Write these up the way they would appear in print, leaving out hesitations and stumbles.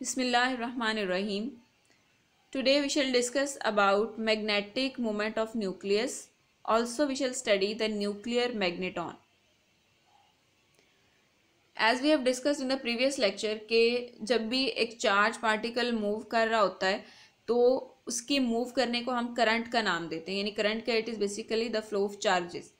Bismillahirrahmanirrahim. Today we shall discuss about magnetic moment of nucleus. Also we shall study the nuclear magneton. As we have discussed in the previous lecture कि जब भी एक charge particle move कर रहा होता है तो उसकी मूव करने को हम करंट का नाम देते हैं, यानी करंट का it is basically the flow of charges.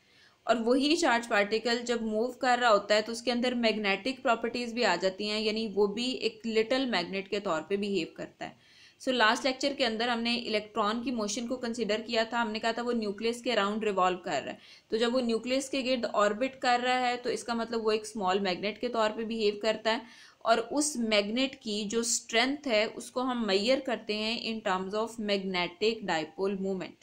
और वही चार्ज पार्टिकल जब मूव कर रहा होता है तो उसके अंदर मैग्नेटिक प्रॉपर्टीज भी आ जाती हैं, यानी वो भी एक लिटिल मैग्नेट के तौर पे बिहेव करता है। सो लास्ट लेक्चर के अंदर हमने इलेक्ट्रॉन की मोशन को कंसिडर किया था। हमने कहा था वो न्यूक्लियस के अराउंड रिवॉल्व कर रहा है, तो जब वो न्यूक्लियस के गिर्द ऑर्बिट कर रहा है तो इसका मतलब वो एक स्मॉल मैग्नेट के तौर पे बिहेव करता है। और उस मैग्नेट की जो स्ट्रेंथ है उसको हम मेजर करते हैं in terms of magnetic dipole movement.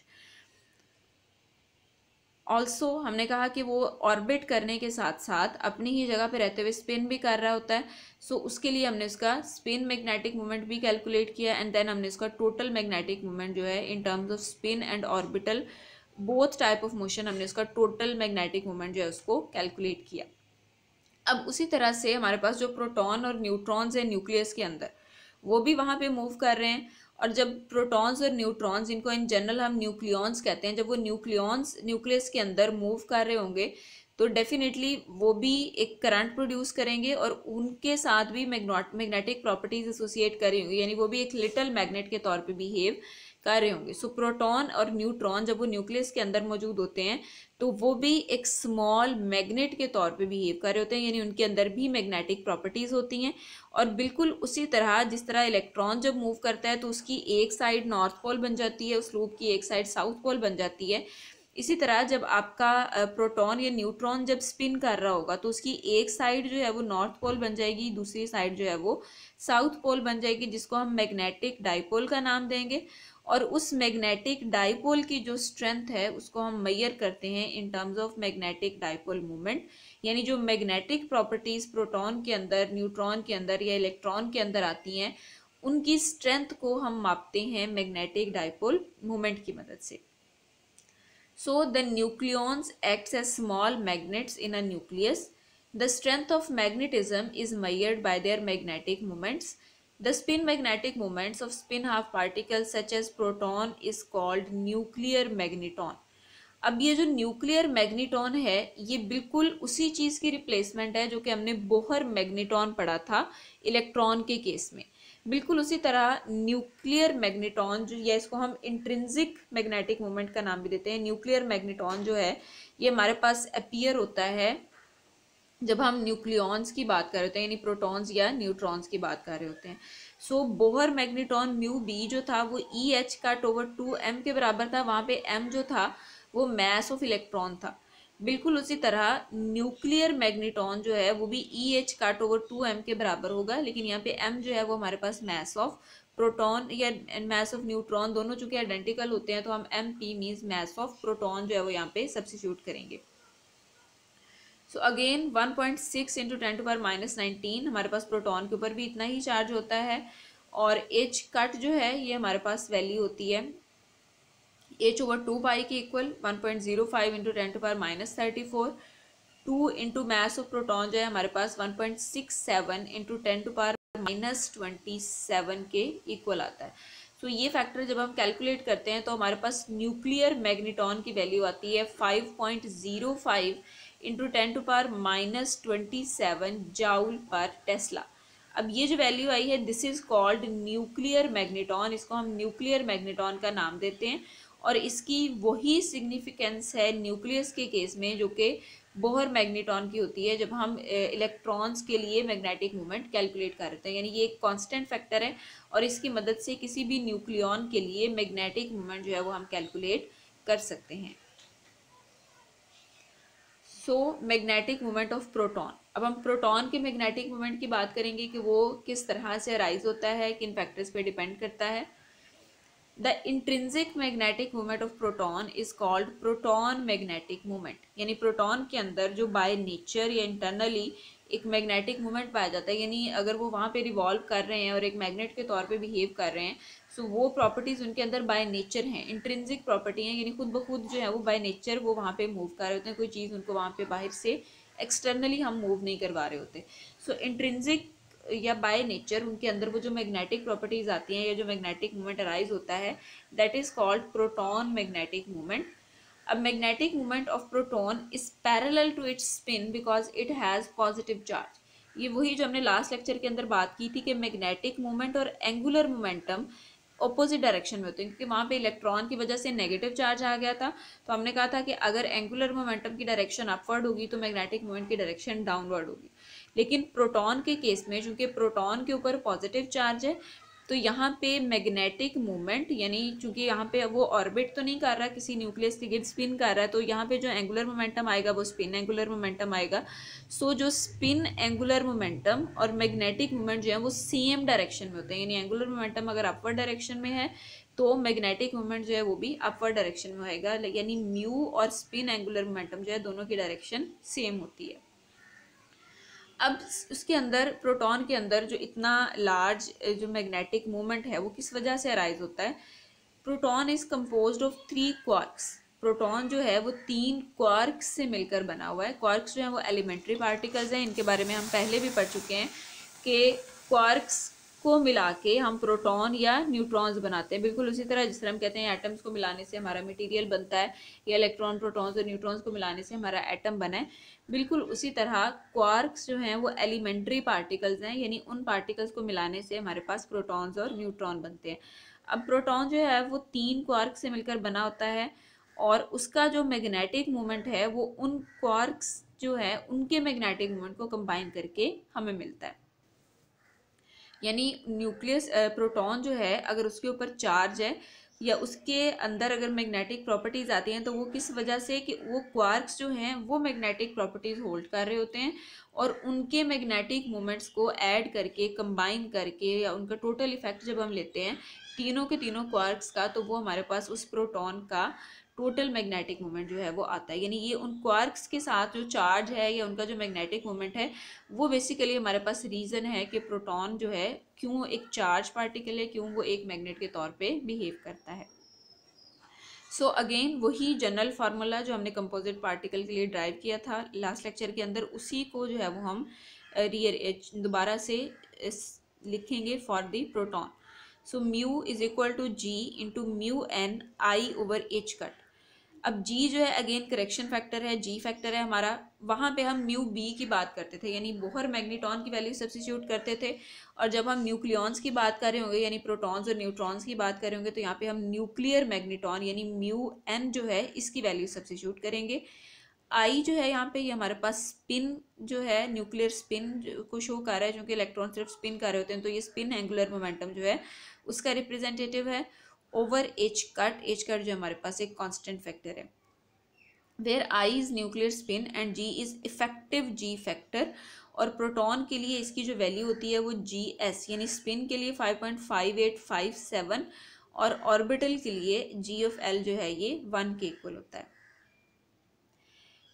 Also हमने कहा कि वो ऑर्बिट करने के साथ साथ अपनी ही जगह पे रहते हुए स्पिन भी कर रहा होता है। सो उसके लिए हमने उसका स्पिन मैग्नेटिक मोमेंट भी कैलकुलेट किया एंड देन हमने उसका टोटल मैग्नेटिक मोमेंट जो है in terms off spin and orbital both type of motion हमने उसका टोटल मैग्नेटिक मोमेंट जो है उसको कैलकुलेट किया। अब उसी तरह से हमारे पास जो प्रोटॉन और न्यूट्रॉन्स है न्यूक्लियस के अंदर वो भी वहाँ पे मूव कर रहे हैं। और जब प्रोटॉन्स और न्यूट्रॉन्स, इनको इन जनरल हम न्यूक्लियॉन्स कहते हैं, जब वो न्यूक्लियॉन्स न्यूक्लियस के अंदर मूव कर रहे होंगे तो डेफिनेटली वो भी एक करंट प्रोड्यूस करेंगे और उनके साथ भी मैग्नेटिक प्रॉपर्टीज एसोसिएट कर रही होंगी, यानी वो भी एक लिटिल मैग्नेट के तौर पे बिहेव कर रहे होंगे। सो प्रोटॉन और न्यूट्रॉन जब वो न्यूक्लियस के अंदर मौजूद होते हैं तो वो भी एक स्मॉल मैग्नेट के तौर पे बिहेव कर रहे होते हैं, यानी उनके अंदर भी मैग्नेटिक प्रॉपर्टीज होती हैं। और बिल्कुल उसी तरह जिस तरह इलेक्ट्रॉन जब मूव करता है तो उसकी एक साइड नॉर्थ पोल बन जाती है, उस लूप की एक साइड साउथ पोल बन जाती है। इसी तरह जब आपका प्रोटॉन या न्यूट्रॉन जब स्पिन कर रहा होगा तो उसकी एक साइड जो है वो नॉर्थ पोल बन जाएगी, दूसरी साइड जो है वो साउथ पोल बन जाएगी, जिसको हम मैग्नेटिक डाइपोल का नाम देंगे। और उस मैग्नेटिक डाइपोल की जो स्ट्रेंथ है उसको हम मेजर करते हैं in terms of magnetic dipole movement, यानी जो मैग्नेटिक प्रॉपर्टीज प्रोटॉन के अंदर, न्यूट्रॉन के अंदर या इलेक्ट्रॉन के अंदर आती हैं उनकी स्ट्रेंथ को हम मापते हैं मैग्नेटिक डाइपोल मूवमेंट की मदद से। So the nucleons acts as small magnets in a nucleus. The strength of magnetism is measured by their magnetic moments. The spin magnetic moments of spin half particles such as proton is called nuclear magneton. अब ये जो nuclear magneton है ये बिल्कुल उसी चीज़ की replacement है जो कि हमने बोहर मैग्नेटॉन पढ़ा था इलेक्ट्रॉन के केस में। बिल्कुल उसी तरह न्यूक्लियर मैग्नेटॉन जो, या इसको हम इंट्रिंसिक मैग्नेटिक मोमेंट का नाम भी देते हैं, न्यूक्लियर मैग्नेटॉन जो है ये हमारे पास अपीयर होता है जब हम न्यूक्लियॉन्स की बात कर रहे होते हैं, यानी प्रोटॉन्स या न्यूट्रॉन्स की बात कर रहे होते हैं। सो बोहर मैग्नेटॉन म्यू बी जो था वो E H cut over 2m के बराबर था। वहाँ पे m जो था वो मैस ऑफ इलेक्ट्रॉन था। बिल्कुल उसी तरह न्यूक्लियर मैग्नेटॉन जो है वो भी E H cut over 2m के बराबर होगा, लेकिन यहाँ पे m जो है वो हमारे पास मैस ऑफ प्रोटॉन या मैस ऑफ न्यूट्रॉन दोनों चूंकि आइडेंटिकल होते हैं तो हम M P means mass of proton जो है वो यहाँ पे सब्सिट्यूट करेंगे। सो अगेन 1.6 इंटू 10⁻⁻19 हमारे पास प्रोटॉन के ऊपर भी इतना ही चार्ज होता है। और एच कट जो है ये हमारे पास वैल्यू होती है एच ओवर 2 पाई के equal 1.05 into 10⁻34। 2 into mess of proton जो है हमारे पास 1.67 इंटू 10⁻27 के इक्वल आता है। तो ये फैक्टर जब हम कैलकुलेट करते हैं तो हमारे पास न्यूक्लियर मैग्नेटॉन की वैल्यू आती है 5.05 इंटू 10⁻27 जाउल पर टेस्ला। अब ये जो वैल्यू आई है this is called nuclear magneton, इसको हम न्यूक्लियर मैग्नेटॉन का नाम देते हैं। और इसकी वही सिग्निफिकेंस है न्यूक्लियस के केस में जो कि बोहर मैग्नेटॉन की होती है जब हम इलेक्ट्रॉन्स के लिए मैग्नेटिक मूवमेंट कैलकुलेट करते हैं, यानी ये एक कांस्टेंट फैक्टर है और इसकी मदद से किसी भी न्यूक्लियॉन के लिए मैग्नेटिक मूवमेंट जो है वो हम कैलकुलेट कर सकते हैं। So magnetic movement of proton. अब हम प्रोटॉन के मैग्नेटिक मूवमेंट की बात करेंगे कि वो किस तरह से अराइज होता है, किन फैक्टर्स पे डिपेंड करता है। The intrinsic magnetic movement of proton is called proton magnetic movement, यानी प्रोटॉन के अंदर जो बाय नेचर या इंटरनली एक मैग्नेटिक मूवमेंट पाया जाता है, यानी अगर वो वहाँ पे रिवॉल्व कर रहे हैं और एक मैग्नेट के तौर पे बिहेव कर रहे हैं, सो वो प्रॉपर्टीज़ उनके अंदर बाय नेचर हैं, इंट्रिंसिक प्रॉपर्टी हैं, यानी खुद ब खुद जो है वो बाय नेचर वो वहाँ पे मूव कर रहे होते हैं, कोई चीज़ उनको वहाँ पे बाहर से एक्सटर्नली हम मूव नहीं करवा रहे होते। सो इंट्रिंसिक या बाय नेचर उनके अंदर वो जो मैग्नेटिक प्रॉपर्टीज आती हैं या जो मैग्नेटिक मोमेंट अराइज होता है, that is called proton magnetic moment. अब magnetic moment of proton is parallel to its spin because it has positive charge. ये वही जो हमने लास्ट लेक्चर के अंदर बात की थी कि मैग्नेटिक मोमेंट और एंगुलर मोमेंटम ऑपोजिट डायरेक्शन में होते हैं, क्योंकि वहाँ पे इलेक्ट्रॉन की वजह से नेगेटिव चार्ज आ गया था. तो हमने कहा था कि अगर एंगुलर मोमेंटम की डायरेक्शन अपवर्ड होगी तो मैग्नेटिक मोमेंट की डायरेक्शन डाउनवर्ड होगी. लेकिन प्रोटॉन के केस में चूंकि प्रोटॉन के ऊपर पॉजिटिव चार्ज है तो यहाँ पे मैग्नेटिक मोमेंट, यानी चूंकि यहाँ पे वो ऑर्बिट तो नहीं कर रहा, किसी न्यूक्लियस के गिर्द स्पिन कर रहा है, तो यहाँ पे जो एंगुलर मोमेंटम आएगा वो स्पिन एंगुलर मोमेंटम आएगा. सो जो स्पिन एंगुलर मोमेंटम और मैग्नेटिक मोमेंट जो है वो सेम डायरेक्शन में होते हैं. यानी एंगुलर मोमेंटम अगर अपवर्ड डायरेक्शन में है तो मैग्नेटिक मोमेंट जो है वो भी अपवर्ड डायरेक्शन में होएगा. यानी म्यू और स्पिन एंगुलर मोमेंटम जो है दोनों की डायरेक्शन सेम होती है. अब उसके अंदर प्रोटॉन के अंदर जो इतना लार्ज जो मैग्नेटिक मोमेंट है वो किस वजह से अराइज होता है. Proton is composed of 3 quarks. Proton जो है वो 3 क्वार्क्स से मिलकर बना हुआ है. क्वार्क्स जो है वो एलिमेंट्री पार्टिकल्स हैं. इनके बारे में हम पहले भी पढ़ चुके हैं कि क्वार्क्स को मिला के हम प्रोटॉन या न्यूट्रॉन्स बनाते हैं. बिल्कुल उसी तरह जिस तरह हम कहते हैं एटम्स को मिलाने से हमारा मटेरियल बनता है या इलेक्ट्रॉन प्रोटॉन्स और न्यूट्रॉन्स को मिलाने से हमारा एटम बना है, बिल्कुल उसी तरह क्वार्क्स जो हैं वो एलिमेंट्री पार्टिकल्स हैं. यानी उन पार्टिकल्स को मिलाने से हमारे पास प्रोटॉन्स और न्यूट्रॉन बनते हैं. अब प्रोटॉन जो है वो 3 क्वार्क से मिलकर बना होता है और उसका जो मैग्नेटिक मोमेंट है वो उन क्वार्क्स जो है उनके मैग्नेटिक मोमेंट को कंबाइन करके हमें मिलता है. यानी न्यूक्लियस प्रोटॉन जो है अगर उसके ऊपर चार्ज है या उसके अंदर अगर मैग्नेटिक प्रॉपर्टीज आती हैं तो वो किस वजह से कि वो क्वार्क्स जो हैं वो मैग्नेटिक प्रॉपर्टीज होल्ड कर रहे होते हैं और उनके मैग्नेटिक मोमेंट्स को ऐड करके कंबाइन करके या उनका टोटल इफेक्ट जब हम लेते हैं तीनों के तीनों क्वार्क्स का, तो वो हमारे पास उस प्रोटॉन का टोटल मैग्नेटिक मोमेंट जो है वो आता है. यानी ये उन क्वार्क्स के साथ जो चार्ज है या उनका जो मैग्नेटिक मोमेंट है वो बेसिकली हमारे पास रीज़न है कि प्रोटॉन जो है क्यों एक चार्ज पार्टिकल है, क्यों वो एक मैग्नेट के तौर पे बिहेव करता है. सो अगेन वही जनरल फार्मूला जो हमने कंपोजिट पार्टिकल के लिए ड्राइव किया था लास्ट लेक्चर के अंदर, उसी को जो है वो हम दोबारा से लिखेंगे for the proton. So mu is equal to g into mu N I over h cut. अब g जो है अगेन करेक्शन फैक्टर है, g फैक्टर है हमारा. वहाँ पे हम म्यू बी की बात करते थे यानी बोहर मैग्नेटॉन की वैल्यू सब्स्टिट्यूट करते थे, और जब हम न्यूक्लियॉन्स की बात कर रहे होंगे यानी प्रोटॉन्स और न्यूट्रॉन्स की बात कर रहे होंगे तो यहाँ पे हम न्यूक्लियर मैग्नेटॉन यानी म्यू एन जो है इसकी वैल्यू सब्स्टिट्यूट करेंगे. आई जो है यहाँ पे ये हमारे पास स्पिन जो है न्यूक्लियर स्पिन को शो कर रहा है, क्योंकि इलेक्ट्रॉन सिर्फ स्पिन कर रहे होते हैं तो ये स्पिन एंगुलर मोमेंटम जो है उसका रिप्रेजेंटेटिव है ओवर एच कट जो हमारे पास एक कांस्टेंट फैक्टर है. Where I is nuclear spin and g is effective g factor. और प्रोटॉन के लिए इसकी जो वैल्यू होती है वो जी एस यानी स्पिन के लिए 5.5857 और ऑर्बिटल के लिए जी ऑफ एल जो है ये 1 के इक्वल होता है.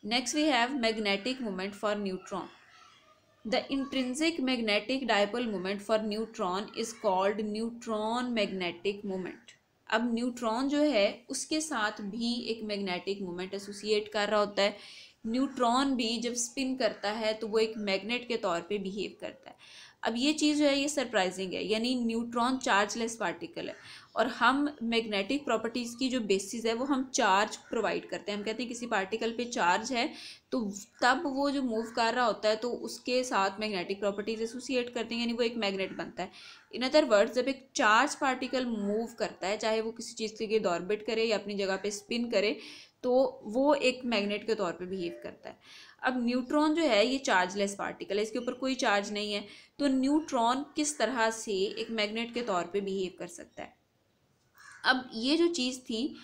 Next we have magnetic moment for neutron. The intrinsic magnetic dipole moment for neutron is called neutron magnetic moment. अब न्यूट्रॉन जो है उसके साथ भी एक मैग्नेटिक मोमेंट एसोसिएट कर रहा होता है. न्यूट्रॉन भी जब स्पिन करता है तो वो एक मैग्नेट के तौर पे बिहेव करता है. अब ये चीज़ जो है ये सरप्राइजिंग है, यानी न्यूट्रॉन चार्जलेस पार्टिकल है और हम मैग्नेटिक प्रॉपर्टीज़ की जो बेसिस है वो हम चार्ज प्रोवाइड करते हैं. हम कहते हैं किसी पार्टिकल पे चार्ज है तो तब वो जो मूव कर रहा होता है तो उसके साथ मैग्नेटिक प्रॉपर्टीज एसोसिएट करते हैं यानी वो एक मैग्नेट बनता है. इन अदर वर्ड्स जब एक चार्ज पार्टिकल मूव करता है चाहे वो किसी चीज़ के गिर्द ऑर्बिट करे या अपनी जगह पे स्पिन करे तो वो एक मैग्नेट के तौर पे बिहेव करता है. अब न्यूट्रॉन जो है ये चार्जलेस पार्टिकल है, इसके ऊपर कोई चार्ज नहीं है, तो न्यूट्रॉन किस तरह से एक मैग्नेट के तौर पे बिहेव कर सकता है. अब ये जो चीज़ थी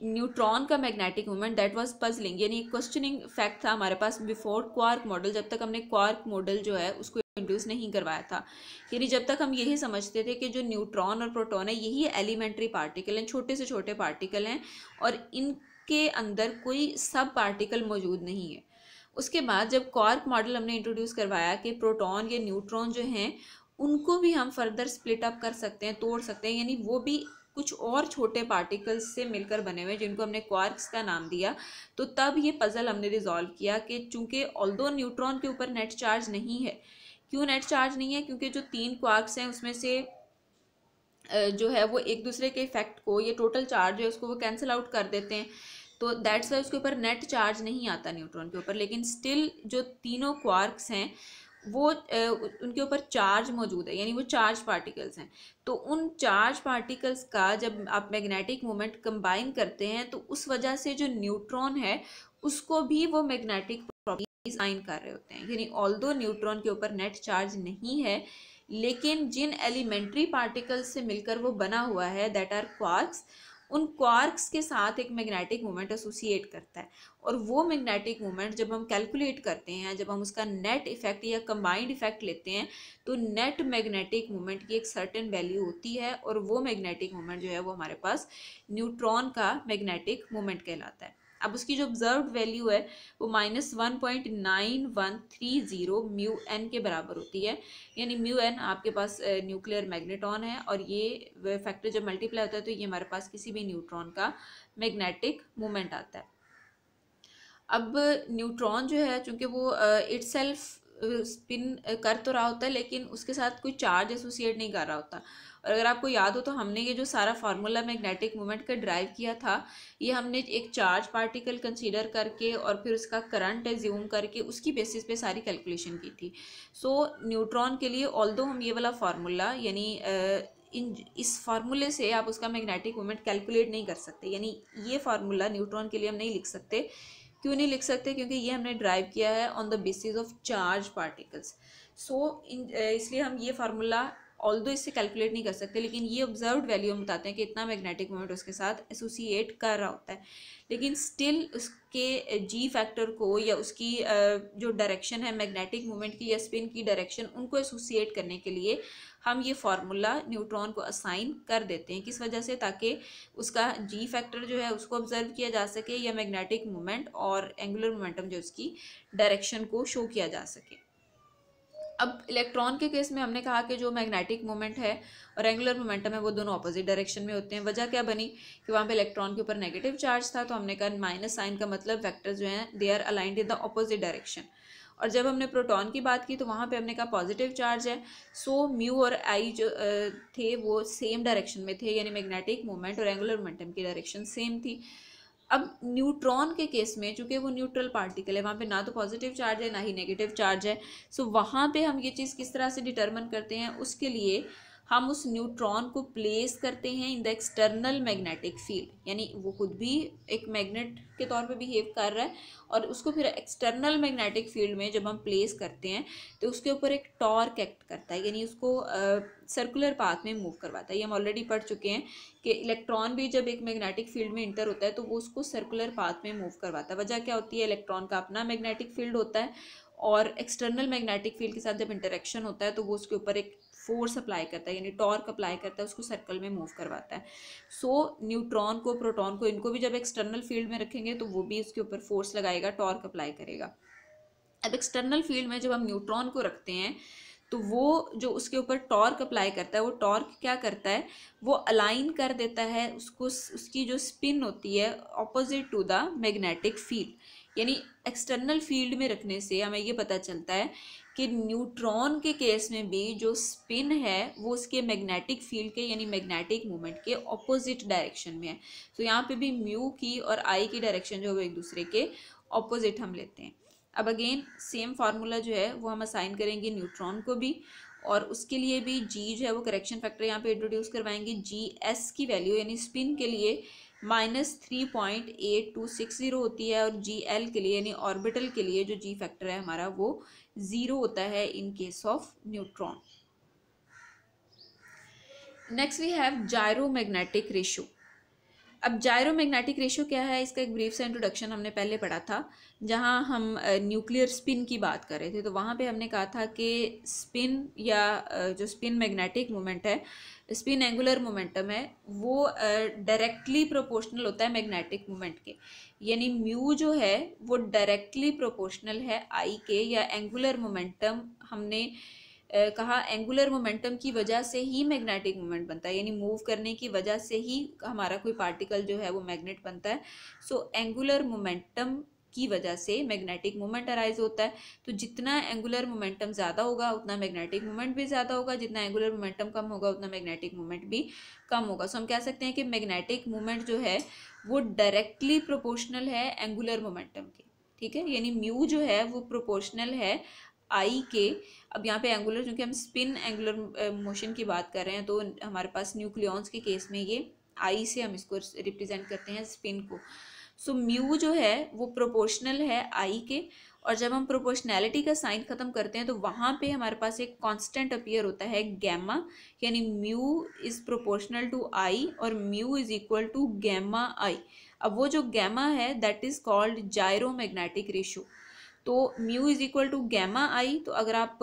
न्यूट्रॉन का magnetic moment that was puzzling, यानी क्वेश्चनिंग फैक्ट था हमारे पास बिफोर क्वार्क मॉडल, जब तक हमने क्वार्क मॉडल जो है उसको इंट्रोड्यूस नहीं करवाया था. यानी जब तक हम यही समझते थे कि जो न्यूट्रॉन और प्रोटॉन है यही एलिमेंट्री पार्टिकल हैं, छोटे से छोटे पार्टिकल हैं और इनके अंदर कोई सब पार्टिकल मौजूद नहीं है. उसके बाद जब क्वार्क मॉडल हमने इंट्रोड्यूस करवाया कि प्रोटॉन या न्यूट्रॉन जो हैं उनको भी हम फर्दर स्प्लिट अप कर सकते हैं, तोड़ सकते हैं, यानी वो भी कुछ और छोटे पार्टिकल्स से मिलकर बने हुए जिनको हमने क्वार्क्स का नाम दिया. तो तब ये पजल हमने रिजॉल्व किया कि चूंकि ऑल्दो न्यूट्रॉन के ऊपर नेट चार्ज नहीं है क्यों नेट चार्ज नहीं है? क्योंकि जो 3 क्वार्क्स हैं उसमें से जो है वो एक दूसरे के इफेक्ट को, ये टोटल चार्ज है उसको वो कैंसिल आउट कर देते हैं, तो दैट्स वाई उसके ऊपर नेट चार्ज नहीं आता न्यूट्रॉन के ऊपर। लेकिन स्टिल जो तीनों क्वार्क्स हैं वो उनके ऊपर चार्ज मौजूद है, यानी वो चार्ज पार्टिकल्स हैं। तो उन चार्ज पार्टिकल्स का जब आप मैग्नेटिक मोमेंट कंबाइन करते हैं तो उस वजह से जो न्यूट्रॉन है उसको भी वो मैग्नेटिक प्रॉपर्टीज साइन कर रहे होते हैं। यानी ऑल्दो न्यूट्रॉन के ऊपर नेट चार्ज नहीं है, लेकिन जिन एलिमेंट्री पार्टिकल्स से मिलकर वो बना हुआ है दैट आर क्वार्क्स, उन क्वार्क्स के साथ एक मैग्नेटिक मोमेंट एसोसिएट करता है। और वो मैग्नेटिक मोमेंट जब हम कैलकुलेट करते हैं, जब हम उसका नेट इफेक्ट या कंबाइंड इफेक्ट लेते हैं, तो नेट मैग्नेटिक मोमेंट की एक सर्टेन वैल्यू होती है, और वो मैग्नेटिक मोमेंट जो है वो हमारे पास न्यूट्रॉन का मैग्नेटिक मोमेंट कहलाता है। अब उसकी जो ऑब्जर्व्ड वैल्यू है वो -1.9130 म्यू एन के बराबर होती है। यानी म्यू एन आपके पास न्यूक्लियर मैग्नेटॉन है, और ये फैक्टर जब मल्टीप्लाई होता है तो ये हमारे पास किसी भी न्यूट्रॉन का मैग्नेटिक मोमेंट आता है। अब न्यूट्रॉन जो है चूंकि वो इटसेल्फ स्पिन कर तो रहा होता है, लेकिन उसके साथ कोई चार्ज एसोसिएट नहीं कर रहा होता। और अगर आपको याद हो तो हमने ये जो सारा फार्मूला मैग्नेटिक मोमेंट का ड्राइव किया था, ये हमने एक चार्ज पार्टिकल कंसीडर करके और फिर उसका करंट एज्यूम करके उसकी बेसिस पे सारी कैलकुलेशन की थी। सो न्यूट्रॉन के लिए ऑल्दो हम ये वाला फार्मूला यानी इस फार्मूले से आप उसका मैग्नेटिक मोमेंट कैलकुलेट नहीं कर सकते, यानी ये फार्मूला न्यूट्रॉन के लिए हम नहीं लिख सकते। क्यों नहीं लिख सकते? क्योंकि ये हमने ड्राइव किया है on the basis of charge particles. So इसलिए हम ये फार्मूला ऑल्दो इससे कैलकुलेट नहीं कर सकते, लेकिन ये ऑब्जर्व्ड वैल्यू हम बताते हैं कि इतना मैग्नेटिक मोमेंट उसके साथ एसोसिएट कर रहा होता है। लेकिन स्टिल उसके जी फैक्टर को या उसकी जो डायरेक्शन है मैग्नेटिक मोमेंट की या स्पिन की डायरेक्शन, उनको एसोसिएट करने के लिए हम ये फार्मूला न्यूट्रॉन को असाइन कर देते हैं। किस वजह से? ताकि उसका जी फैक्टर जो है उसको ऑब्जर्व किया जा सके, या मैग्नेटिक मोमेंट और एंगुलर मोमेंटम जो उसकी डायरेक्शन को शो किया जा सके। अब इलेक्ट्रॉन के केस में हमने कहा कि जो मैग्नेटिक मोमेंट है और एंगुलर मोमेंटम है वो दोनों ऑपोजिट डायरेक्शन में होते हैं। वजह क्या बनी कि वहाँ पे इलेक्ट्रॉन के ऊपर नेगेटिव चार्ज था, तो हमने कहा माइनस साइन का मतलब वेक्टर जो हैं they are aligned in the opposite direction. और जब हमने प्रोटॉन की बात की तो वहाँ पे हमने कहा पॉजिटिव चार्ज है, सो म्यू और आई जो थे वो सेम डायरेक्शन में थे, यानी मैग्नेटिक मोमेंट और एंगुलर मोमेंटम की डायरेक्शन सेम थी। अब न्यूट्रॉन के केस में चूंकि वो न्यूट्रल पार्टिकल है, वहाँ पे ना तो पॉजिटिव चार्ज है ना ही नेगेटिव चार्ज है, सो वहाँ पे हम ये चीज़ किस तरह से डिटरमिन करते हैं? उसके लिए हम उस न्यूट्रॉन को प्लेस करते हैं in the external magnetic field, यानी वो खुद भी एक मैग्नेट के तौर पे बिहेव कर रहा है, और उसको फिर एक्सटर्नल मैग्नेटिक फील्ड में जब हम प्लेस करते हैं तो उसके ऊपर एक टॉर्क एक्ट करता है, यानी उसको सर्कुलर पाथ में मूव करवाता है। ये हम ऑलरेडी पढ़ चुके हैं कि इलेक्ट्रॉन भी जब एक मैग्नेटिक फील्ड में इंटर होता है तो वो उसको सर्कुलर पाथ में मूव करवाता है। वजह क्या होती है? इलेक्ट्रॉन का अपना मैग्नेटिक फील्ड होता है, और एक्सटर्नल मैग्नेटिक फील्ड के साथ जब इंटरेक्शन होता है तो वो उसके ऊपर एक फोर्स अप्लाई करता है, यानी टॉर्क अप्लाई करता है, उसको सर्कल में मूव करवाता है। सो न्यूट्रॉन को, प्रोटॉन को, इनको भी जब एक्सटर्नल फील्ड में रखेंगे तो वो भी उसके ऊपर फोर्स लगाएगा, टॉर्क अप्लाई करेगा। अब एक्सटर्नल फील्ड में जब हम न्यूट्रॉन को रखते हैं तो वो जो उसके ऊपर टॉर्क अप्लाई करता है, वो टॉर्क क्या करता है? वो अलाइन कर देता है उसको, उसकी जो स्पिन होती है opposite to the magnetic field. यानी एक्सटर्नल फील्ड में रखने से हमें ये पता चलता है कि न्यूट्रॉन के केस में भी जो स्पिन है वो उसके मैग्नेटिक फील्ड के यानी मैग्नेटिक मोमेंट के ऑपोजिट डायरेक्शन में है। तो यहाँ पे भी म्यू की और आई की डायरेक्शन जो है वो एक दूसरे के ऑपोजिट हम लेते हैं। अब अगेन सेम फार्मूला जो है वो हम असाइन करेंगे न्यूट्रॉन को भी, और उसके लिए भी जी जो है वो करेक्शन फैक्टर यहाँ पे इंट्रोड्यूस करवाएंगे। जी एस की वैल्यू यानी स्पिन के लिए -3.8260 होती है, और जी एल के लिए यानी ऑर्बिटल के लिए जो जी फैक्टर है हमारा वो 0 होता है in case of neutron. Next we have gyromagnetic ratio. अब जायरोमैग्नेटिक रेशियो क्या है? इसका एक ब्रीफ सा इंट्रोडक्शन हमने पहले पढ़ा था, जहां हम न्यूक्लियर स्पिन की बात कर रहे थे। तो वहां पे हमने कहा था कि स्पिन या जो स्पिन मैग्नेटिक मोमेंट है, स्पिन एंगुलर मोमेंटम है, वो डायरेक्टली प्रोपोर्शनल होता है मैग्नेटिक मोमेंट के। यानी म्यू जो है वो डायरेक्टली प्रोपोर्शनल है आई के, या एंगुलर मोमेंटम हमने कहा एंगुलर मोमेंटम की वजह से ही मैग्नेटिक मोमेंट बनता है, यानी मूव करने की वजह से ही हमारा कोई पार्टिकल जो है वो मैग्नेट बनता है। सो एंगुलर मोमेंटम की वजह से मैग्नेटिक मोमेंट अराइज होता है। तो जितना एंगुलर मोमेंटम ज़्यादा होगा उतना मैग्नेटिक मोमेंट भी ज़्यादा होगा, जितना एंगुलर मोमेंटम कम होगा उतना मैग्नेटिक मोमेंट भी कम होगा। सो हम कह सकते हैं कि मैग्नेटिक मोमेंट जो है वो डायरेक्टली प्रोपोर्शनल है एंगुलर मोमेंटम के, ठीक है। यानी म्यू जो है वो प्रोपोर्शनल है आई के। अब यहाँ पे एंगुलर, क्योंकि हम स्पिन एंगुलर मोशन की बात कर रहे हैं, तो हमारे पास न्यूक्लियॉन्स के केस में ये आई से हम इसको रिप्रेजेंट करते हैं स्पिन को। सो म्यू जो है वो प्रोपोर्शनल है आई के, और जब हम प्रोपोर्शनैलिटी का साइन खत्म करते हैं तो वहाँ पे हमारे पास एक कांस्टेंट अपीयर होता है गैमा, यानी mu is proportional to I और mu is equal to gamma I. अब वो जो गैमा है that is called gyromagnetic ratio. तो mu is equal to gamma I, तो अगर आप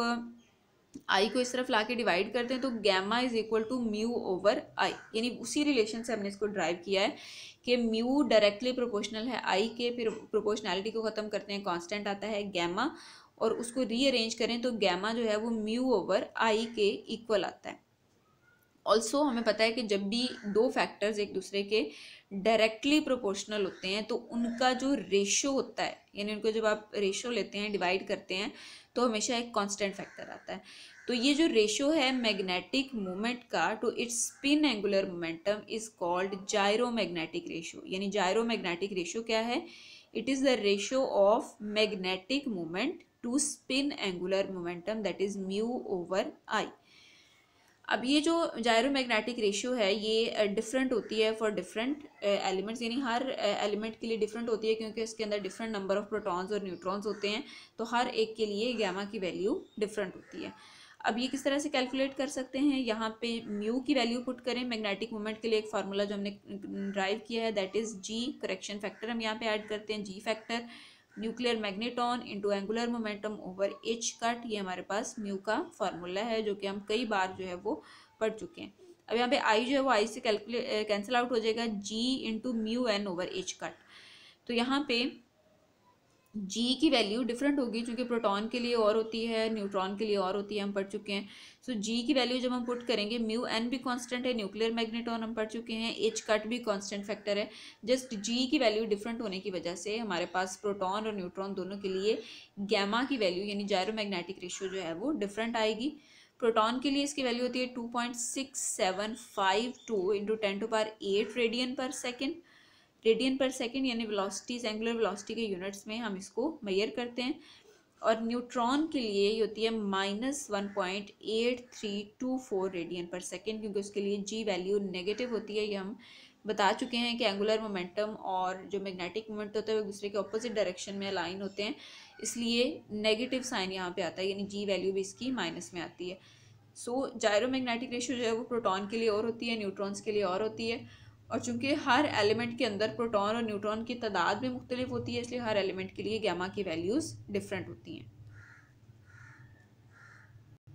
आई को इस तरफ लाके डिवाइड करते हैं तो gamma is equal to mu over I, यानी उसी रिलेशन से हमने इसको ड्राइव किया है कि म्यू डायरेक्टली प्रोपोर्शनल है आई के, फिर प्रोपोर्शनैलिटी को ख़त्म करते हैं कांस्टेंट आता है गैमा, और उसको रीअरेंज करें तो गैमा जो है वो म्यू ओवर आई के इक्वल आता है। ऑल्सो हमें पता है कि जब भी दो फैक्टर्स एक दूसरे के डायरेक्टली प्रोपोर्शनल होते हैं तो उनका जो रेशो होता है, यानी उनको जब आप रेशो लेते हैं डिवाइड करते हैं तो हमेशा एक कांस्टेंट फैक्टर आता है। तो ये जो रेशो है मैग्नेटिक मोमेंट का to its spin angular momentum is called gyromagnetic ratio. यानी जायरोमैग्नेटिक रेशो क्या है? It is the ratio of magnetic moment to spin angular momentum that is mu over I. अब ये जो जायरोमैग्नेटिक रेशियो है ये डिफरेंट होती है फॉर डिफरेंट एलिमेंट्स, यानी हर एलिमेंट के लिए डिफरेंट होती है क्योंकि इसके अंदर डिफरेंट नंबर ऑफ प्रोटॉन्स और न्यूट्रॉन्स होते हैं, तो हर एक के लिए गैमा की वैल्यू डिफरेंट होती है। अब ये किस तरह से कैलकुलेट कर सकते हैं? यहाँ पे म्यू की वैल्यू पुट करें मैग्नेटिक मोमेंट के लिए, एक फार्मूला जो हमने ड्राइव किया है that is g, correction factor हम यहाँ पे ऐड करते हैं g factor, nuclear magneton into angular momentum over h cut, ये हमारे पास म्यू का फार्मूला है जो कि हम कई बार जो है वो पढ़ चुके हैं। अब यहाँ पे आई जो है वो आई से कैंसिल आउट हो जाएगा, g into mu n over h cut. तो यहाँ पे जी की वैल्यू डिफरेंट होगी क्योंकि प्रोटॉन के लिए और होती है, न्यूट्रॉन के लिए और होती है, हम पढ़ चुके हैं। सो जी की वैल्यू जब हम पुट करेंगे, म्यू एन भी कांस्टेंट है, न्यूक्लियर मैग्नेटॉन हम पढ़ चुके हैं, एच कट भी कांस्टेंट फैक्टर है। जस्ट जी की वैल्यू डिफरेंट होने की वजह से हमारे पास प्रोटॉन और न्यूट्रॉन दोनों के लिए गैमा की वैल्यू यानी जायरोमैग्नेटिक रेशियो जो है वो डिफरेंट आएगी। प्रोटॉन के लिए इसकी वैल्यू होती है 2.6752 इंटू 10⁸ रेडियन पर सेकेंड। रेडियन पर सेकेंड यानी वेलोसिटीज एंगुलर वेलोसिटी के यूनिट्स में हम इसको मेजर करते हैं। और न्यूट्रॉन के लिए ये होती है -1.8324 रेडियन पर सेकेंड, क्योंकि उसके लिए जी वैल्यू नेगेटिव होती है। ये हम बता चुके हैं कि एंगुलर मोमेंटम और जो मैग्नेटिक मोमेंट होता है वो एक दूसरे के ऑपोजिट डायरेक्शन में अलाइन होते हैं, इसलिए नेगेटिव साइन यहाँ पे आता है, यानी जी वैल्यू भी इसकी माइनस में आती है। सो जायरोमैग्नेटिक रेशियो जो है वो प्रोटॉन के लिए और होती है, न्यूट्रॉन्स के लिए और होती है। और चूंकि हर एलिमेंट के अंदर प्रोटॉन और न्यूट्रॉन की तादाद में मुख्तलिफ होती है, इसलिए हर एलिमेंट के लिए गैमा की वैल्यूज़ डिफरेंट होती हैं।